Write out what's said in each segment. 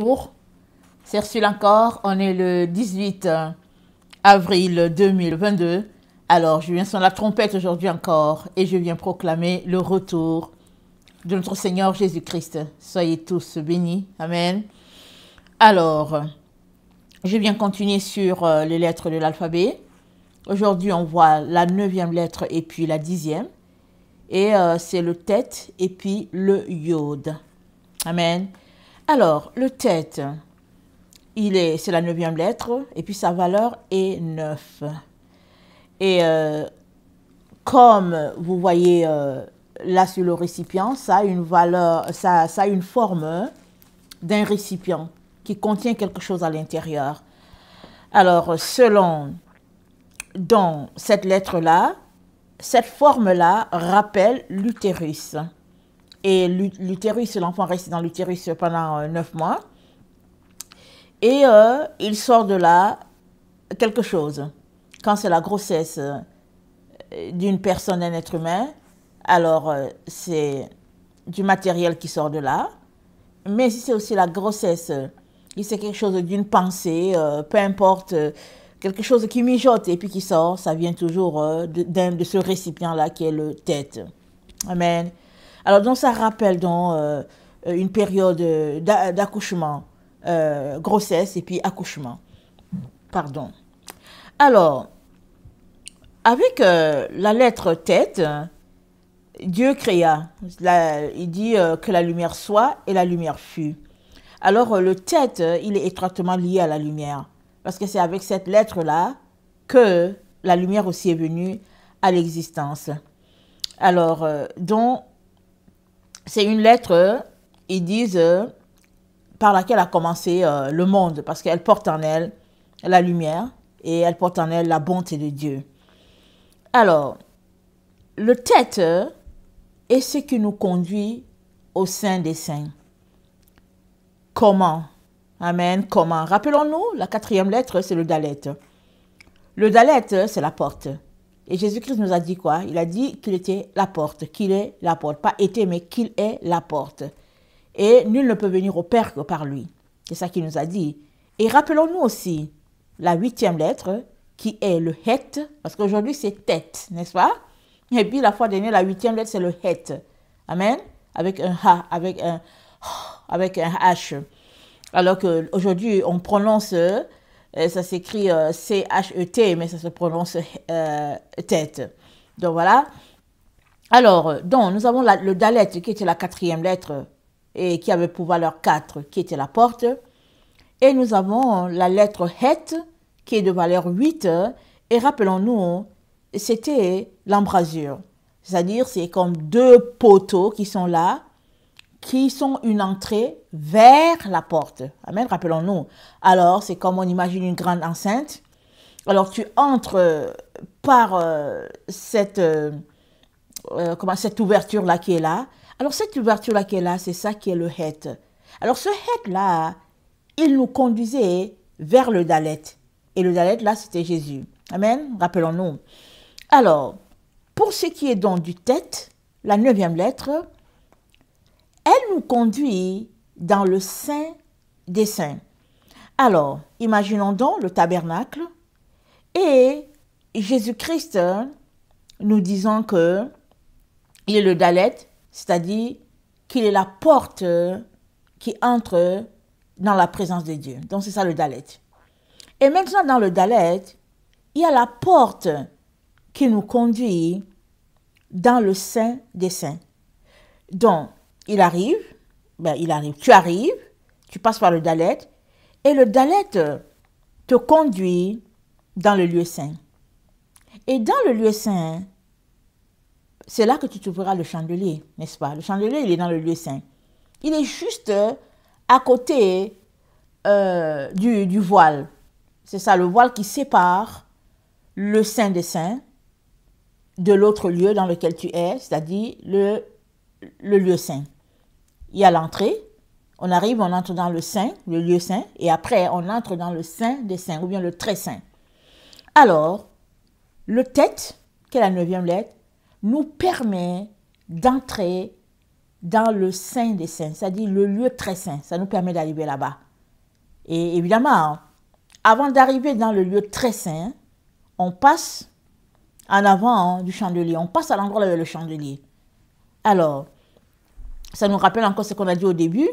Bonjour, c'est Ursule encore. On est le 18 avril 2022. Alors, je viens sonner la trompette aujourd'hui encore et je viens proclamer le retour de notre Seigneur Jésus-Christ. Soyez tous bénis. Amen. Alors, je viens continuer sur les lettres de l'alphabet. Aujourd'hui, on voit la 9e lettre et puis la 10e. Et c'est le tête et puis le yod. Amen. Alors, le tête, c'est la 9e lettre et puis sa valeur est 9. Et comme vous voyez là sur le récipient, ça a une valeur, ça a une forme d'un récipient qui contient quelque chose à l'intérieur. Alors, dans cette lettre-là, cette forme-là rappelle l'utérus. Et l'utérus, l'enfant reste dans l'utérus pendant 9 mois. Et il sort de là quelque chose. Quand c'est la grossesse d'une personne, d'un être humain, alors c'est du matériel qui sort de là. Mais si c'est aussi la grossesse, si c'est quelque chose d'une pensée, peu importe, quelque chose qui mijote et puis qui sort, ça vient toujours de ce récipient-là qui est le tête. Amen. Alors, donc, ça rappelle donc une période d'accouchement, grossesse et puis accouchement. Pardon. Alors, avec la lettre tête, Dieu créa. Il dit que la lumière soit et la lumière fut. Alors, le tête, il est étroitement lié à la lumière. Parce que c'est avec cette lettre-là que la lumière aussi est venue à l'existence. Alors, donc, c'est une lettre, ils disent, par laquelle a commencé le monde, parce qu'elle porte en elle la lumière et elle porte en elle la bonté de Dieu. Alors, le tête est ce qui nous conduit au sein des saints. Comment? Amen. Comment? Rappelons-nous, la 4e lettre, c'est le dalet. Le dalet, c'est la porte. Et Jésus-Christ nous a dit quoi? Il a dit qu'il était la porte, qu'il est la porte. Pas été, mais qu'il est la porte. Et nul ne peut venir au Père que par lui. C'est ça qu'il nous a dit. Et rappelons-nous aussi la 8e lettre, qui est le het, parce qu'aujourd'hui c'est tête, n'est-ce pas? Et puis la fois dernière, la 8e lettre, c'est le het. Amen? Avec un H, avec un H. Alors qu'aujourd'hui, on prononce... ça s'écrit C-H-E-T, mais ça se prononce tête. Donc voilà. Alors, donc, nous avons le dalet qui était la 4e lettre et qui avait pour valeur 4, qui était la porte. Et nous avons la lettre het qui est de valeur 8. Et rappelons-nous, c'était l'embrasure. C'est-à-dire, c'est comme 2 poteaux qui sont là, qui sont une entrée vers la porte. Amen, rappelons-nous. Alors, c'est comme on imagine une grande enceinte. Alors, tu entres par cette ouverture-là qui est là. Alors, cette ouverture-là qui est là, c'est ça qui est le het. Alors, ce het-là, il nous conduisait vers le dalet. Et le dalet, là, c'était Jésus. Amen, rappelons-nous. Alors, pour ce qui est donc du tête, la 9e lettre, elle nous conduit dans le Saint des Saints. Alors, imaginons donc le tabernacle et Jésus-Christ nous disant que il est le dalet, c'est-à-dire qu'il est la porte qui entre dans la présence de Dieu. Donc, c'est ça le dalet. Et maintenant, dans le dalet, il y a la porte qui nous conduit dans le Saint des Saints. Donc, tu arrives, tu passes par le dalet, et le dalet te conduit dans le lieu saint. Et dans le lieu saint, c'est là que tu trouveras le chandelier, n'est-ce pas? Le chandelier, il est dans le lieu saint. Il est juste à côté du voile. C'est ça, le voile qui sépare le saint des saints de l'autre lieu dans lequel tu es, c'est-à-dire le lieu saint. Il y a l'entrée, on arrive, on entre dans le saint, le lieu saint, et après on entre dans le saint des saints, ou bien le très saint. Alors, le tête, qui est la 9e lettre, nous permet d'entrer dans le saint des saints, c'est-à-dire le lieu très saint. Ça nous permet d'arriver là-bas. Et évidemment, avant d'arriver dans le lieu très saint, on passe en avant du chandelier. On passe à l'endroit où il y a le chandelier. Alors, ça nous rappelle encore ce qu'on a dit au début,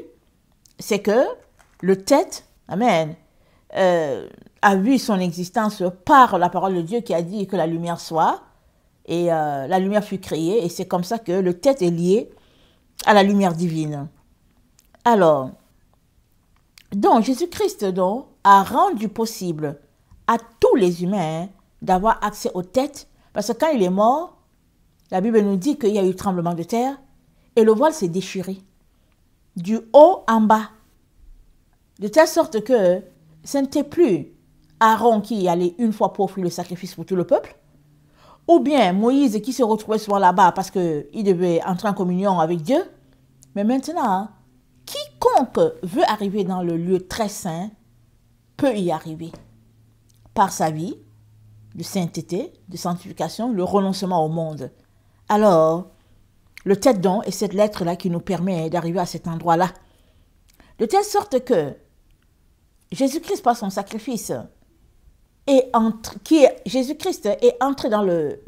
c'est que le tête, amen, a vu son existence par la parole de Dieu qui a dit que la lumière soit, et la lumière fut créée, et c'est comme ça que le tête est lié à la lumière divine. Alors, donc Jésus-Christ donc, a rendu possible à tous les humains d'avoir accès aux têtes, parce que quand il est mort, la Bible nous dit qu'il y a eu tremblement de terre, et le voile s'est déchiré, du haut en bas, de telle sorte que ce n'était plus Aaron qui allait une fois pour offrir le sacrifice pour tout le peuple, ou bien Moïse qui se retrouvait souvent là-bas parce qu'il devait entrer en communion avec Dieu. Mais maintenant, quiconque veut arriver dans le lieu très saint peut y arriver par sa vie de sainteté, de sanctification, le renoncement au monde. Alors, le tête don est cette lettre-là qui nous permet d'arriver à cet endroit-là. De telle sorte que Jésus-Christ, par son sacrifice, Jésus-Christ est entré dans le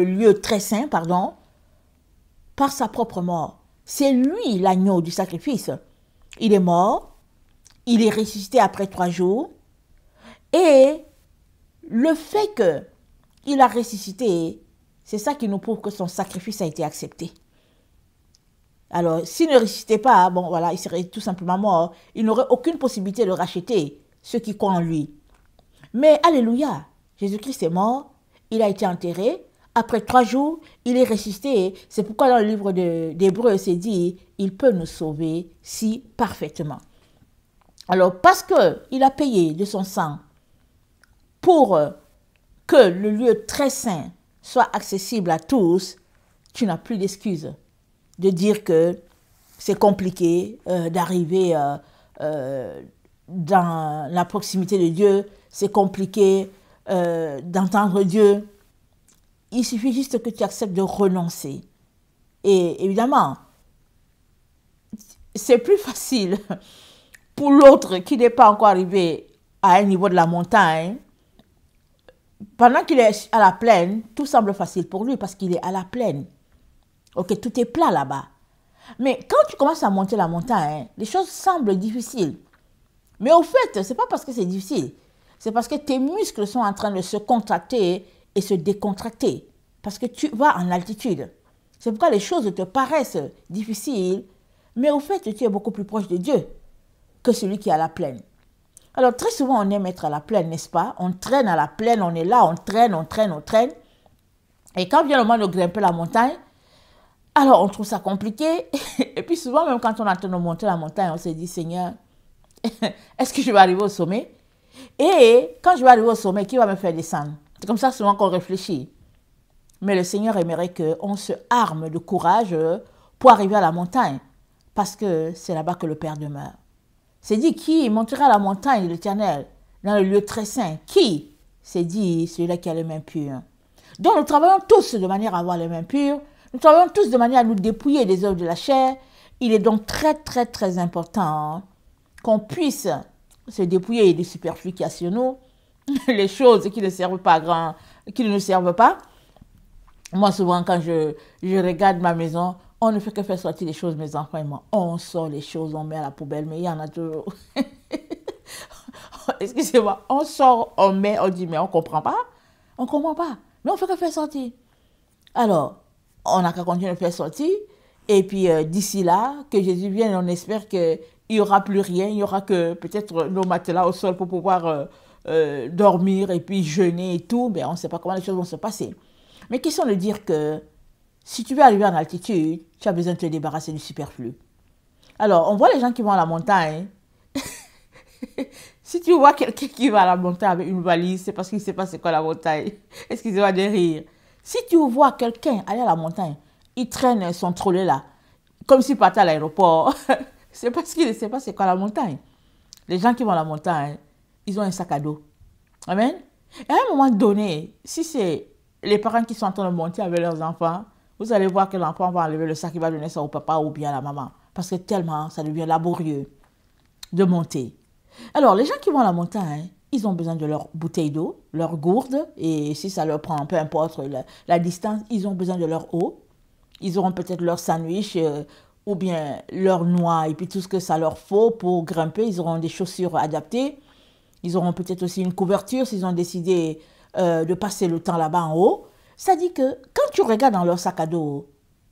lieu très saint, pardon, par sa propre mort. C'est lui l'agneau du sacrifice. Il est mort, il est ressuscité après 3 jours, et le fait qu'il a ressuscité, c'est ça qui nous prouve que son sacrifice a été accepté. Alors, s'il ne ressuscitait pas, bon voilà, il serait tout simplement mort. Il n'aurait aucune possibilité de racheter ceux qui croient en lui. Mais alléluia, Jésus-Christ est mort, il a été enterré. Après 3 jours, il est ressuscité. C'est pourquoi dans le livre d'Hébreux, c'est dit, il peut nous sauver si parfaitement. Alors, parce qu'il a payé de son sang pour que le lieu très saint soit accessible à tous, tu n'as plus d'excuses de dire que c'est compliqué d'arriver dans la proximité de Dieu, c'est compliqué d'entendre Dieu. Il suffit juste que tu acceptes de renoncer. Et évidemment, c'est plus facile pour l'autre qui n'est pas encore arrivé à un niveau de la montagne. Pendant qu'il est à la plaine, tout semble facile pour lui parce qu'il est à la plaine. Ok, tout est plat là-bas. Mais quand tu commences à monter la montagne, les choses semblent difficiles. Mais au fait, ce n'est pas parce que c'est difficile. C'est parce que tes muscles sont en train de se contracter et se décontracter. Parce que tu vas en altitude. C'est pourquoi les choses te paraissent difficiles. Mais au fait, tu es beaucoup plus proche de Dieu que celui qui est à la plaine. Alors très souvent, on aime être à la plaine, n'est-ce pas? On traîne à la plaine, on est là, on traîne. Et quand vient le moment de grimper la montagne, alors on trouve ça compliqué. Et puis souvent, même quand on est en train de monter la montagne, on se dit, Seigneur, est-ce que je vais arriver au sommet? Et quand je vais arriver au sommet, qui va me faire descendre? C'est comme ça souvent qu'on réfléchit. Mais le Seigneur aimerait qu'on se arme de courage pour arriver à la montagne. Parce que c'est là-bas que le Père demeure. C'est dit, qui montera la montagne de l'Éternel dans le lieu très saint? Qui? C'est dit, celui-là qui a les mains pures. Donc nous travaillons tous de manière à avoir les mains pures. Nous travaillons tous de manière à nous dépouiller des œuvres de la chair. Il est donc très, très, très important qu'on puisse se dépouiller des superflus qui y a sur nous, les choses qui ne servent pas à grand, qui ne nous servent pas. Moi, souvent, quand je regarde ma maison, on ne fait que faire sortir les choses, mes enfants et moi. On sort les choses, on met à la poubelle, mais il y en a toujours. Excusez-moi, on sort, on met, on dit, mais on ne comprend pas. On ne comprend pas. Mais on ne fait que faire sortir. Alors, on n'a qu'à continuer de faire sortir. Et puis, d'ici là, que Jésus vienne, on espère qu'il n'y aura plus rien. Il n'y aura que peut-être nos matelas au sol pour pouvoir dormir et puis jeûner et tout. Mais on ne sait pas comment les choses vont se passer. Mais question de dire que si tu veux arriver en altitude, tu as besoin de te débarrasser du superflu. Alors, on voit les gens qui vont à la montagne. Si tu vois quelqu'un qui va à la montagne avec une valise, c'est parce qu'il ne sait pas c'est quoi la montagne. Excusez-moi de rire. Si tu vois quelqu'un aller à la montagne, il traîne son trolley là, comme s'il partait à l'aéroport, c'est parce qu'il ne sait pas c'est quoi la montagne. Les gens qui vont à la montagne, ils ont un sac à dos. Amen. Et à un moment donné, si c'est les parents qui sont en train de monter avec leurs enfants, vous allez voir que l'enfant va enlever le sac, il va donner ça au papa ou bien à la maman. Parce que tellement ça devient laborieux. de monter. Alors, les gens qui vont à la montagne, ils ont besoin de leur bouteille d'eau, leur gourde, et si ça leur prend, peu importe la distance, ils ont besoin de leur eau. Ils auront peut-être leur sandwich ou bien leur noix et puis tout ce que ça leur faut pour grimper. Ils auront des chaussures adaptées. Ils auront peut-être aussi une couverture s'ils ont décidé de passer le temps là-bas en haut. Ça dit que quand tu regardes dans leur sac à dos,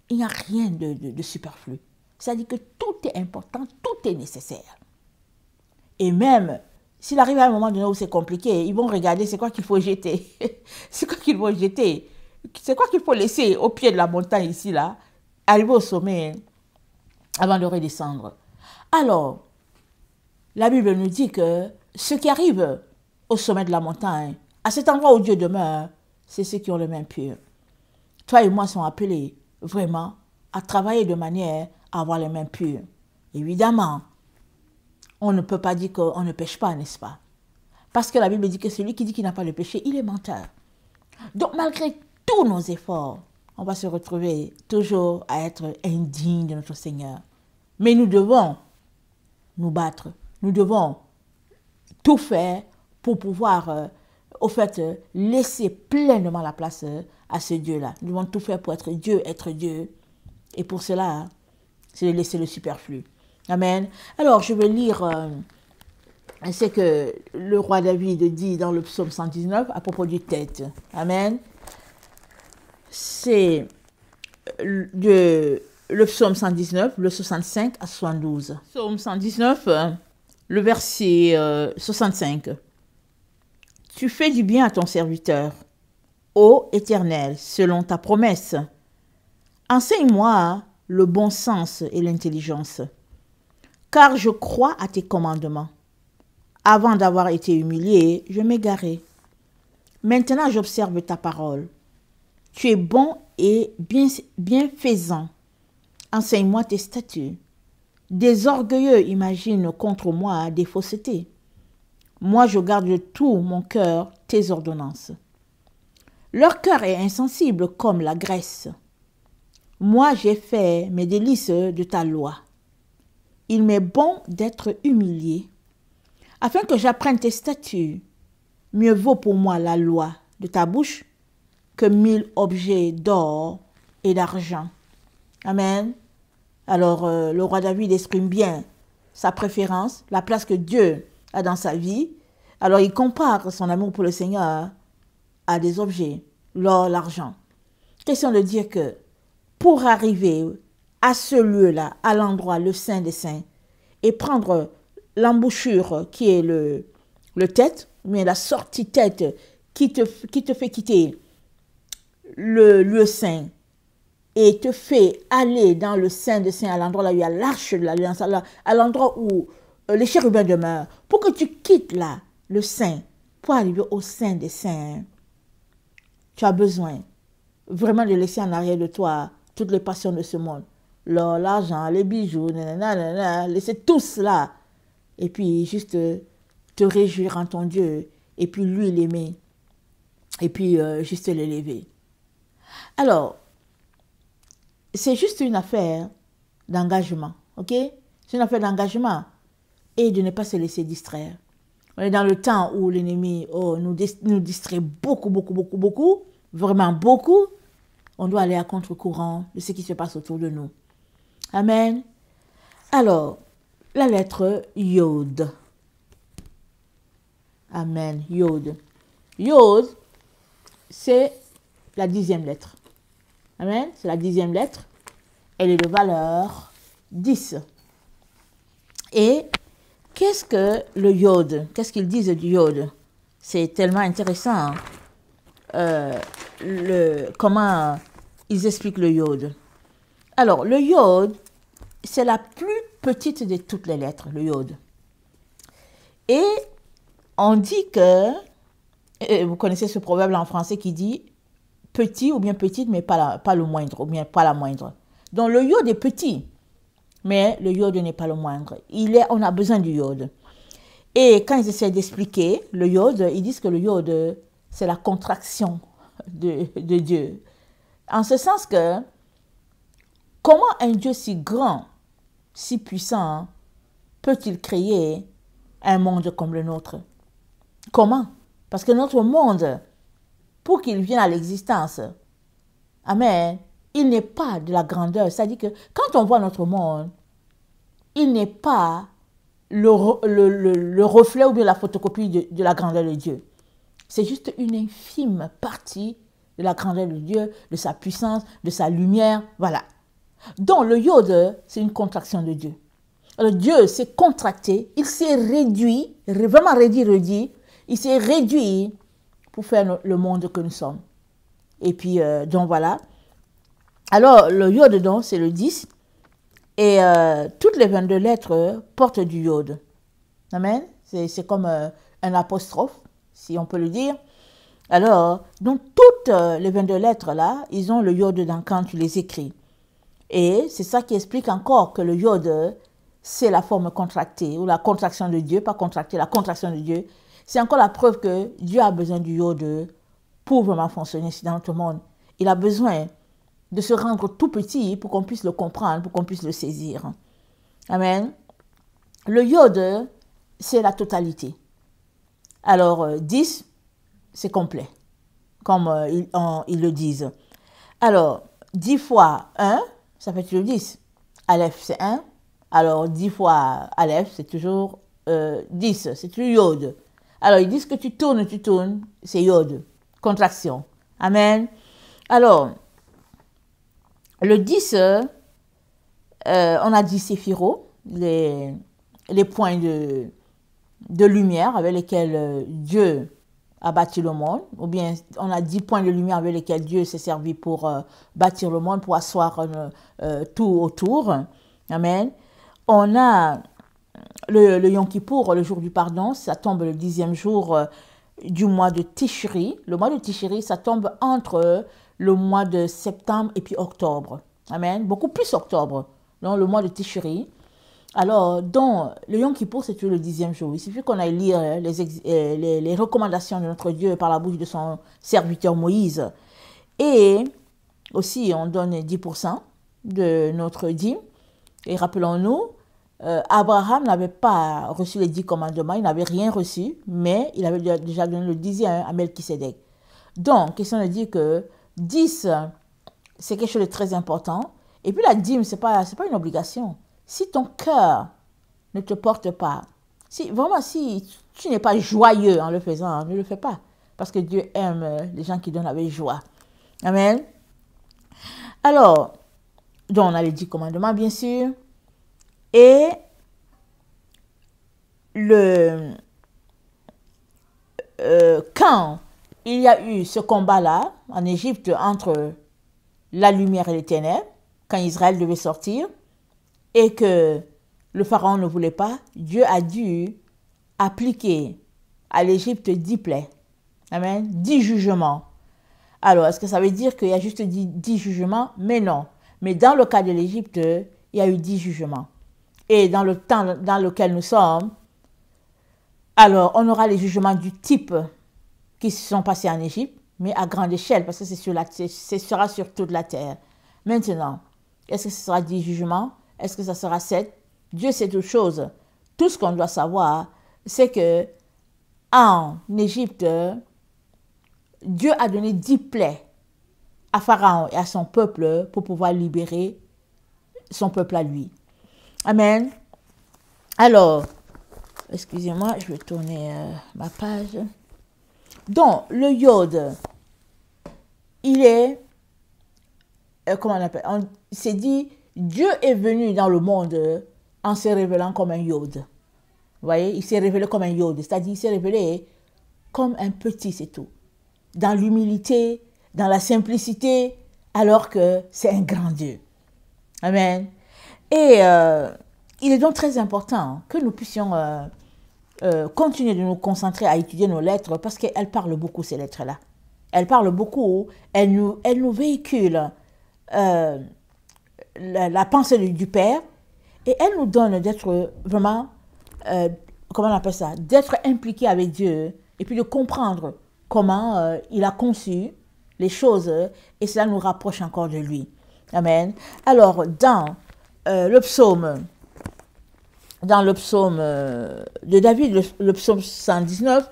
il n'y a rien de superflu. Ça dit que tout est important, tout est nécessaire. Et même, s'il arrive à un moment donné où c'est compliqué, ils vont regarder c'est quoi qu'il faut jeter. C'est quoi qu'ils vont jeter. C'est quoi qu'il faut laisser au pied de la montagne ici, là, arriver au sommet avant de redescendre. Alors, la Bible nous dit que ceux qui arrivent au sommet de la montagne, à cet endroit où Dieu demeure, c'est ceux qui ont les mains pures. Toi et moi sommes appelés vraiment à travailler de manière à avoir les mains pures. Évidemment, on ne peut pas dire qu'on ne pêche pas, n'est-ce pas? Parce que la Bible dit que celui qui dit qu'il n'a pas de péché, il est menteur. Donc malgré tous nos efforts, on va se retrouver toujours à être indigne de notre Seigneur. Mais nous devons nous battre. Nous devons tout faire pour pouvoir, laisser pleinement la place à ce Dieu-là. Nous devons tout faire pour être Dieu. Et pour cela, c'est de laisser le superflu. Amen. Alors, je vais lire ce que le roi David dit dans le psaume 119 à propos du tête. Amen. C'est le psaume 119, le 65 à 72. Psaume 119, le verset 65. Tu fais du bien à ton serviteur, ô Éternel, selon ta promesse. Enseigne-moi le bon sens et l'intelligence, car je crois à tes commandements. Avant d'avoir été humilié, je m'égarais. Maintenant, j'observe ta parole. Tu es bon et bienfaisant. Enseigne-moi tes statuts. Des orgueilleux imaginent contre moi des faussetés. Moi, je garde de tout mon cœur tes ordonnances. Leur cœur est insensible comme la graisse. Moi, j'ai fait mes délices de ta loi. Il m'est bon d'être humilié, afin que j'apprenne tes statuts. Mieux vaut pour moi la loi de ta bouche que 1000 objets d'or et d'argent. Amen. Alors, le roi David exprime bien sa préférence, la place que Dieu a dans sa vie. Alors, il compare son amour pour le Seigneur à des objets, l'or, l'argent. Question de dire que pour arriver à ce lieu-là, à l'endroit, le Saint des Saints, et prendre l'embouchure qui est le tête, mais la sortie tête qui te fait quitter le lieu saint et te fait aller dans le Saint des Saints, à l'endroit là où il y a l'arche de l'Alliance, à l'endroit où les chérubins demeurent, pour que tu quittes là le Saint, pour arriver au Saint des Saints, tu as besoin vraiment de laisser en arrière de toi toutes les passions de ce monde. L'or, l'argent, les bijoux, laisser tout cela. Et puis juste te réjouir en ton Dieu. Et puis lui l'aimer. Et puis juste l'élever. Alors, c'est juste une affaire d'engagement. Ok? C'est une affaire d'engagement. Et de ne pas se laisser distraire. On est dans le temps où l'ennemi nous distrait beaucoup. Vraiment beaucoup. On doit aller à contre-courant de ce qui se passe autour de nous. Amen. Alors, la lettre Yod. Amen. Yod. Yod, c'est la 10e lettre. Amen. C'est la 10e lettre. Elle est de valeur 10. Et qu'est-ce que le Yod? Qu'est-ce qu'ils disent du Yod? C'est tellement intéressant. Comment ils expliquent le Yod. Alors, le Yod, c'est la plus petite de toutes les lettres, le Yod. Et on dit que, vous connaissez ce proverbe en français qui dit petit ou bien petite, mais pas le moindre, ou bien pas la moindre. Donc, le Yod est petit, mais le Yod n'est pas le moindre. On a besoin du Yod. Et quand ils essaient d'expliquer le Yod, ils disent que le Yod, c'est la contraction de Dieu. En ce sens que, comment un Dieu si grand, si puissant, peut-il créer un monde comme le nôtre? Comment? Parce que notre monde, pour qu'il vienne à l'existence, amen, il n'est pas de la grandeur. C'est-à-dire que quand on voit notre monde, il n'est pas le reflet ou bien la photocopie de la grandeur de Dieu. C'est juste une infime partie de la grandeur de Dieu, de sa puissance, de sa lumière, voilà. Donc le Yod, c'est une contraction de Dieu. Alors Dieu s'est contracté, il s'est réduit, vraiment réduit, il s'est réduit pour faire le monde que nous sommes. Et puis, donc voilà. Alors, le Yod, donc, c'est le 10. Et toutes les 22 lettres portent du Yod. Amen. C'est comme un apostrophe, si on peut le dire. Alors, donc, toutes les 22 lettres, là, ils ont le Yod dedans quand tu les écris. Et c'est ça qui explique encore que le Yod, c'est la forme contractée, ou la contraction de Dieu, pas contractée, la contraction de Dieu. C'est encore la preuve que Dieu a besoin du Yod pour vraiment fonctionner dans notre monde. Il a besoin de se rendre tout petit pour qu'on puisse le comprendre, pour qu'on puisse le saisir. Amen. Le Yod, c'est la totalité. Alors, 10, c'est complet, comme ils le disent. Alors, 10 fois 1, ça fait toujours 10. Aleph, c'est 1. Alors, 10 fois Aleph, c'est toujours 10, c'est toujours Yod. Alors, ils disent que tu tournes, c'est Yod, contraction. Amen. Alors, le 10, on a dit séphiro, les points de lumière avec lesquels Dieu a bâti le monde, ou bien on a 10 points de lumière avec lesquels Dieu s'est servi pour bâtir le monde, pour asseoir tout autour. Amen. On a le Yom Kippour, le jour du pardon, ça tombe le 10e jour du mois de Tishri. Le mois de Tishri, ça tombe entre le mois de septembre et puis octobre. Amen. Beaucoup plus octobre, donc le mois de Tishri. Alors, donc, le Yom Kippour, c'est toujours le 10e jour. Il suffit qu'on aille lire les recommandations de notre Dieu par la bouche de son serviteur Moïse. Et aussi, on donne 10% de notre dîme. Et rappelons-nous, Abraham n'avait pas reçu les 10 commandements, il n'avait rien reçu, mais il avait déjà donné le 10e à Melchisédek. Donc, question de dire que 10, c'est quelque chose de très important. Et puis la dîme, ce n'est pas une obligation. Si ton cœur ne te porte pas, si tu n'es pas joyeux en le faisant, ne le fais pas. Parce que Dieu aime les gens qui donnent avec joie. Amen. Alors, donc on a les 10 commandements, bien sûr. Et quand il y a eu ce combat-là en Égypte entre la lumière et les ténèbres, quand Israël devait sortir, et que le pharaon ne voulait pas, Dieu a dû appliquer à l'Égypte 10 plaies. Amen. 10 jugements. Alors, est-ce que ça veut dire qu'il y a juste 10 jugements? Mais non. Mais dans le cas de l'Égypte, il y a eu 10 jugements. Et dans le temps dans lequel nous sommes, alors on aura les jugements du type qui se sont passés en Égypte, mais à grande échelle, parce que ce sera sur toute la terre. Maintenant, est-ce que ce sera 10 jugements? Est-ce que ça sera 7? Dieu sait toutes choses. Tout ce qu'on doit savoir, c'est que en Égypte, Dieu a donné 10 plaies à Pharaon et à son peuple pour pouvoir libérer son peuple à lui. Amen. Alors, excusez-moi, je vais tourner ma page. Donc, le Yod, il est, comment on appelle? Il s'est dit, Dieu est venu dans le monde en se révélant comme un Yod. Vous voyez, il s'est révélé comme un Yod, c'est-à-dire il s'est révélé comme un petit, c'est tout. Dans l'humilité, dans la simplicité, alors que c'est un grand Dieu. Amen. Et il est donc très important que nous puissions continuer de nous concentrer à étudier nos lettres parce qu'elles parlent beaucoup, ces lettres-là. Elles parlent beaucoup, elles nous véhiculent la pensée du Père et elles nous donnent d'être vraiment, comment on appelle ça, d'être impliqués avec Dieu et puis de comprendre comment il a conçu les choses et cela nous rapproche encore de lui. Amen. Alors, dans le psaume dans le psaume de David, le psaume 119,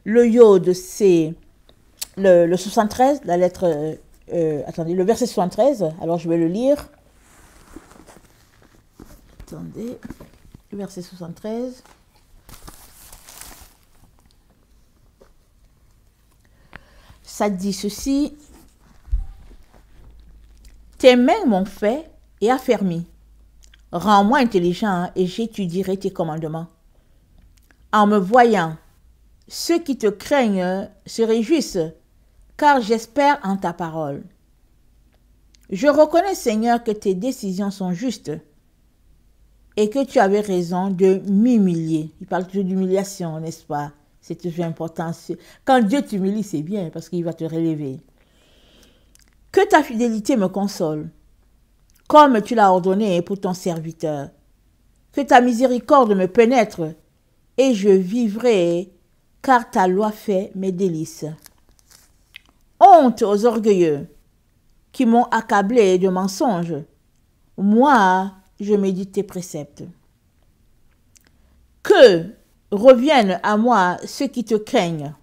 le yod, c'est le 73, la lettre, attendez, le verset 73, alors je vais le lire. Attendez, le verset 73. Ça dit ceci: tes mains m'ont fait et affermi. Rends-moi intelligent et j'étudierai tes commandements. En me voyant, ceux qui te craignent se réjouissent, car j'espère en ta parole. Je reconnais, Seigneur, que tes décisions sont justes et que tu avais raison de m'humilier. Il parle toujours d'humiliation, n'est-ce pas? C'est toujours important. Quand Dieu t'humilie, c'est bien parce qu'il va te relever. Que ta fidélité me console, comme tu l'as ordonné pour ton serviteur. Que ta miséricorde me pénètre et je vivrai, car ta loi fait mes délices. Honte aux orgueilleux qui m'ont accablé de mensonges. Moi, je médite tes préceptes. Que reviennent à moi ceux qui te craignent.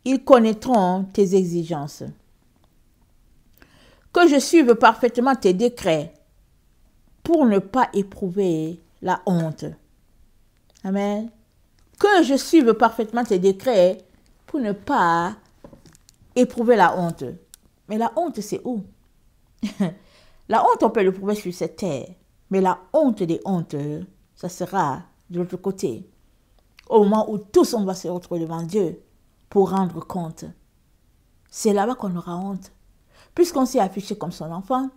Ils connaîtront tes exigences. Que je suive parfaitement tes décrets pour ne pas éprouver la honte. Amen. Que je suive parfaitement tes décrets pour ne pas éprouver la honte. Mais la honte, c'est où? La honte, on peut l'éprouver sur cette terre. Mais la honte des hontes, ça sera de l'autre côté. Au moment où tous on va se retrouver devant Dieu pour rendre compte. C'est là-bas qu'on aura honte. Puisqu'on s'est affiché comme son enfant,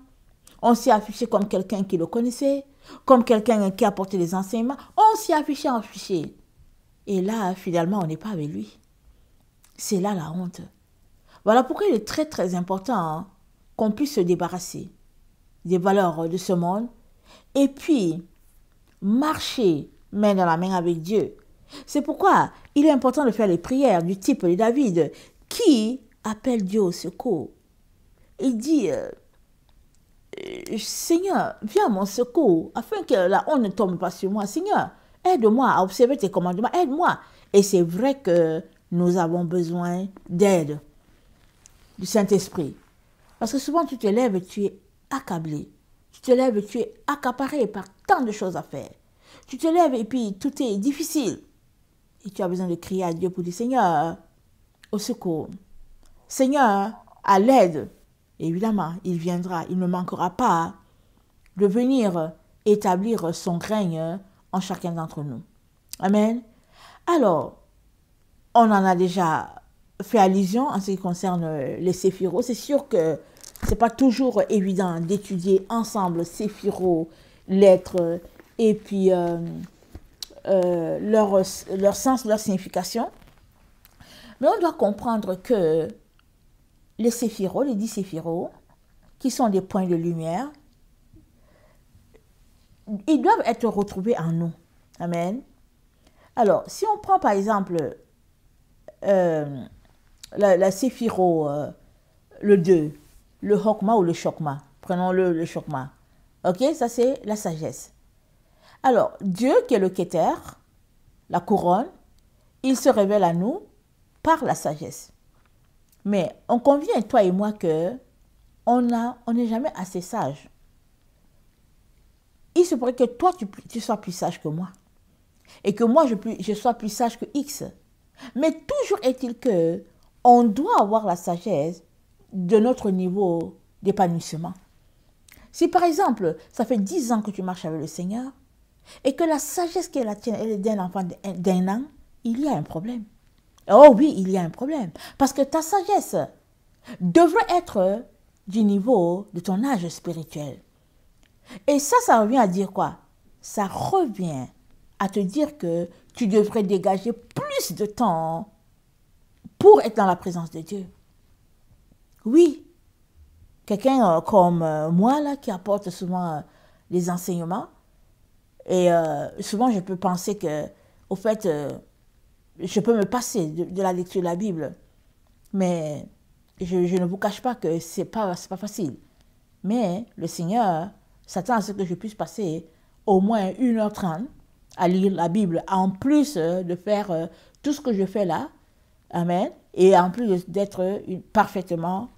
on s'est affiché comme quelqu'un qui le connaissait, comme quelqu'un qui apportait les enseignements, on s'est affiché. Et là, finalement, on n'est pas avec lui. C'est là la honte. Voilà pourquoi il est très très important qu'on puisse se débarrasser des valeurs de ce monde et puis marcher main dans la main avec Dieu. C'est pourquoi il est important de faire les prières du type de David qui appelle Dieu au secours. Il dit, Seigneur, viens à mon secours afin que la honte ne tombe pas sur moi. Seigneur, aide-moi à observer tes commandements, aide-moi. Et c'est vrai que nous avons besoin d'aide du Saint-Esprit. Parce que souvent tu te lèves et tu es accablé. Tu te lèves et tu es accaparé par tant de choses à faire. Tu te lèves et puis tout est difficile. Et tu as besoin de crier à Dieu pour dire, Seigneur, au secours. Seigneur, à l'aide. Évidemment, il viendra, il ne manquera pas de venir établir son règne en chacun d'entre nous. Amen. Alors, on en a déjà fait allusion en ce qui concerne les séphiros. C'est sûr que ce n'est pas toujours évident d'étudier ensemble séphiros, lettres, et puis leur sens, leur signification. Mais on doit comprendre que les séphiros, les 10 séphiros, qui sont des points de lumière, ils doivent être retrouvés en nous. Amen. Alors, si on prend par exemple la séphiro, le 2, le hokma ou le chokma, prenons le chokma. Ok, ça c'est la sagesse. Alors, Dieu qui est le Keter, la couronne, il se révèle à nous par la sagesse. Mais on convient, toi et moi, que on n'est jamais assez sage. Il se pourrait que toi, tu sois plus sage que moi. Et que moi, je sois plus sage que X. Mais toujours est-il que on doit avoir la sagesse de notre niveau d'épanouissement. Si par exemple, ça fait 10 ans que tu marches avec le Seigneur, et que la sagesse qui est la tienne, elle est d'un enfant d'un an, il y a un problème. Oh oui, il y a un problème. Parce que ta sagesse devrait être du niveau de ton âge spirituel. Et ça revient à dire quoi? Ça revient à te dire que tu devrais dégager plus de temps pour être dans la présence de Dieu. Oui, quelqu'un comme moi, là, qui apporte souvent des enseignements, et souvent je peux penser que, au fait, je peux me passer de la lecture de la Bible, mais je ne vous cache pas que c'est pas facile. Mais le Seigneur s'attend à ce que je puisse passer au moins 1h30 à lire la Bible, en plus de faire tout ce que je fais là. Amen. Et en plus d'être parfaitement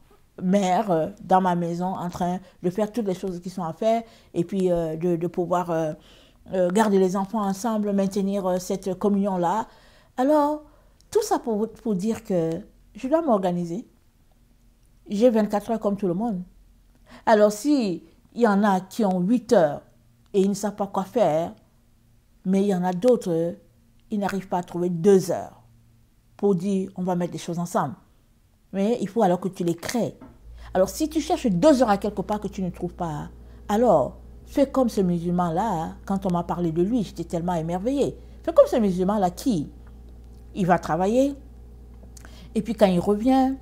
mère dans ma maison, en train de faire toutes les choses qui sont à faire, et puis de pouvoir garder les enfants ensemble, maintenir cette communion-là. Alors, tout ça pour dire que je dois m'organiser. J'ai 24 heures comme tout le monde. Alors, si il y en a qui ont 8 heures et ils ne savent pas quoi faire, mais il y en a d'autres, ils n'arrivent pas à trouver 2 heures pour dire on va mettre des choses ensemble. Mais il faut alors que tu les crées. Alors, si tu cherches 2 heures à quelque part que tu ne trouves pas, alors fais comme ce musulman-là. Quand on m'a parlé de lui, j'étais tellement émerveillée. Fais comme ce musulman-là qui, il va travailler, et puis quand il revient,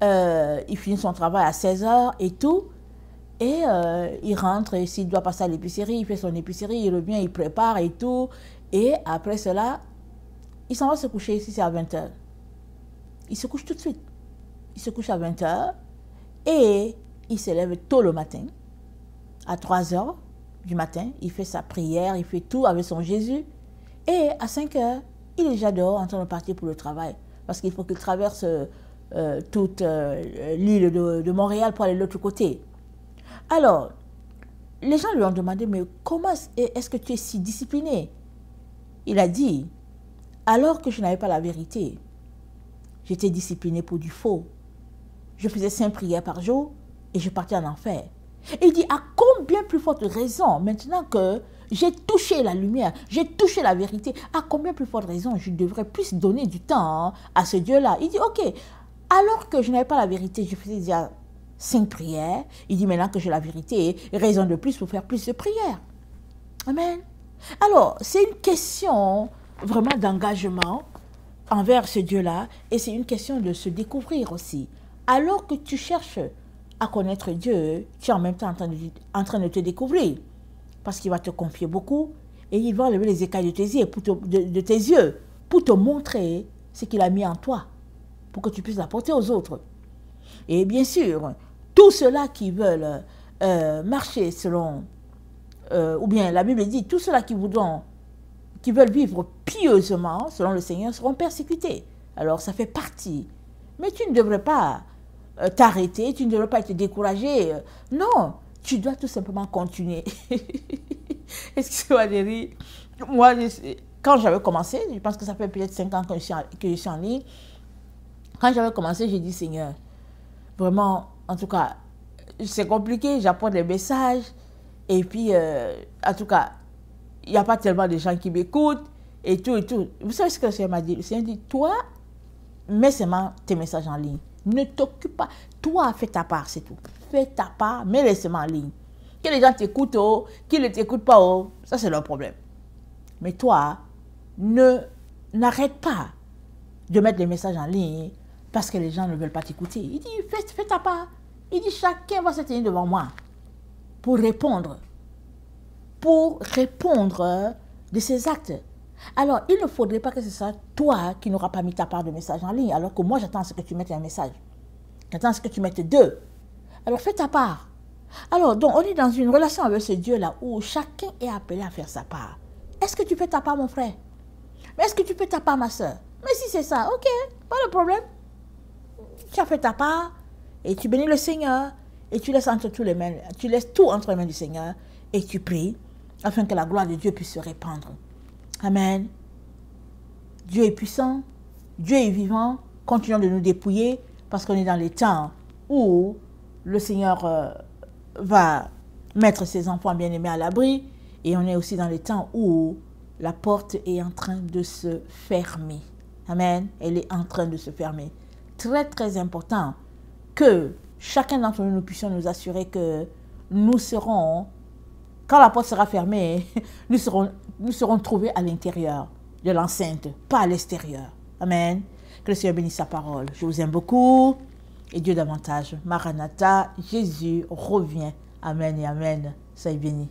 il finit son travail à 16 heures et tout, et il rentre, et s'il doit passer à l'épicerie, il fait son épicerie, il revient, il prépare et tout, et après cela, il s'en va se coucher si c'est à 20 heures. Il se couche tout de suite. Il se couche à 20 heures, et il se lève tôt le matin, à 3 heures du matin, il fait sa prière, il fait tout avec son Jésus, et à 5 heures, il est déjà dehors en train de partir pour le travail, parce qu'il faut qu'il traverse toute l'île de Montréal pour aller de l'autre côté. Alors, les gens lui ont demandé, mais comment est-ce que tu es si discipliné? Il a dit, alors que je n'avais pas la vérité, j'étais discipliné pour du faux. Je faisais 5 prières par jour et je partais en enfer. Et il dit, à combien plus forte raison, maintenant que j'ai touché la lumière, j'ai touché la vérité, à combien plus forte raison je devrais plus donner du temps à ce Dieu-là? Il dit, ok, alors que je n'avais pas la vérité, je faisais déjà 5 prières. Il dit, maintenant que j'ai la vérité, raison de plus pour faire plus de prières. Amen. Alors, c'est une question vraiment d'engagement envers ce Dieu-là, et c'est une question de se découvrir aussi. Alors que tu cherches à connaître Dieu, tu es en même temps en train de te découvrir, parce qu'il va te confier beaucoup, et il va enlever les écailles de tes yeux pour te montrer ce qu'il a mis en toi, pour que tu puisses l'apporter aux autres. Et bien sûr, tous ceux-là qui veulent marcher selon, ou bien la Bible dit, tous ceux-là qui veulent vivre pieusement selon le Seigneur seront persécutés. Alors ça fait partie. Mais tu ne devrais pas t'arrêter, tu ne devrais pas être découragé. Non, tu dois tout simplement continuer. Excusez-moi de rire. Moi, quand j'avais commencé, je pense que ça fait peut-être 5 ans que je suis en ligne. Quand j'avais commencé, j'ai dit, Seigneur, vraiment, en tout cas, c'est compliqué, j'apporte des messages. Et puis, en tout cas, il n'y a pas tellement de gens qui m'écoutent. Et tout, et tout. Vous savez ce que le Seigneur m'a dit? Le Seigneur dit, toi, mets seulement tes messages en ligne. Ne t'occupe pas. Toi, fais ta part, c'est tout. Fais ta part, mets les seulement en ligne. Que les gens t'écoutent, oh, qu'ils ne t'écoutent pas, oh, ça c'est leur problème. Mais toi, n'arrête pas de mettre les messages en ligne parce que les gens ne veulent pas t'écouter. Il dit, fais ta part. Il dit, chacun va se tenir devant moi pour répondre de ses actes. Alors, il ne faudrait pas que ce soit toi qui n'auras pas mis ta part de message en ligne, alors que moi, j'attends à ce que tu mettes un message. J'attends à ce que tu mettes 2. Alors, fais ta part. Alors, donc, on est dans une relation avec ce Dieu-là où chacun est appelé à faire sa part. Est-ce que tu fais ta part, mon frère? Mais est-ce que tu fais ta part, ma soeur? Mais si c'est ça, ok, pas de problème. Tu as fait ta part et tu bénis le Seigneur et tu laisses tout entre les mains du Seigneur et tu pries afin que la gloire de Dieu puisse se répandre. Amen. Dieu est puissant, Dieu est vivant. Continuons de nous dépouiller parce qu'on est dans les temps où le Seigneur va mettre ses enfants bien-aimés à l'abri, et on est aussi dans les temps où la porte est en train de se fermer. Amen. Elle est en train de se fermer. Très, très important que chacun d'entre nous puissions nous assurer que nous serons, quand la porte sera fermée, nous serons trouvés à l'intérieur de l'enceinte, pas à l'extérieur. Amen. Que le Seigneur bénisse sa parole. Je vous aime beaucoup et Dieu davantage. Maranatha, Jésus revient. Amen et amen. Soyez bénis.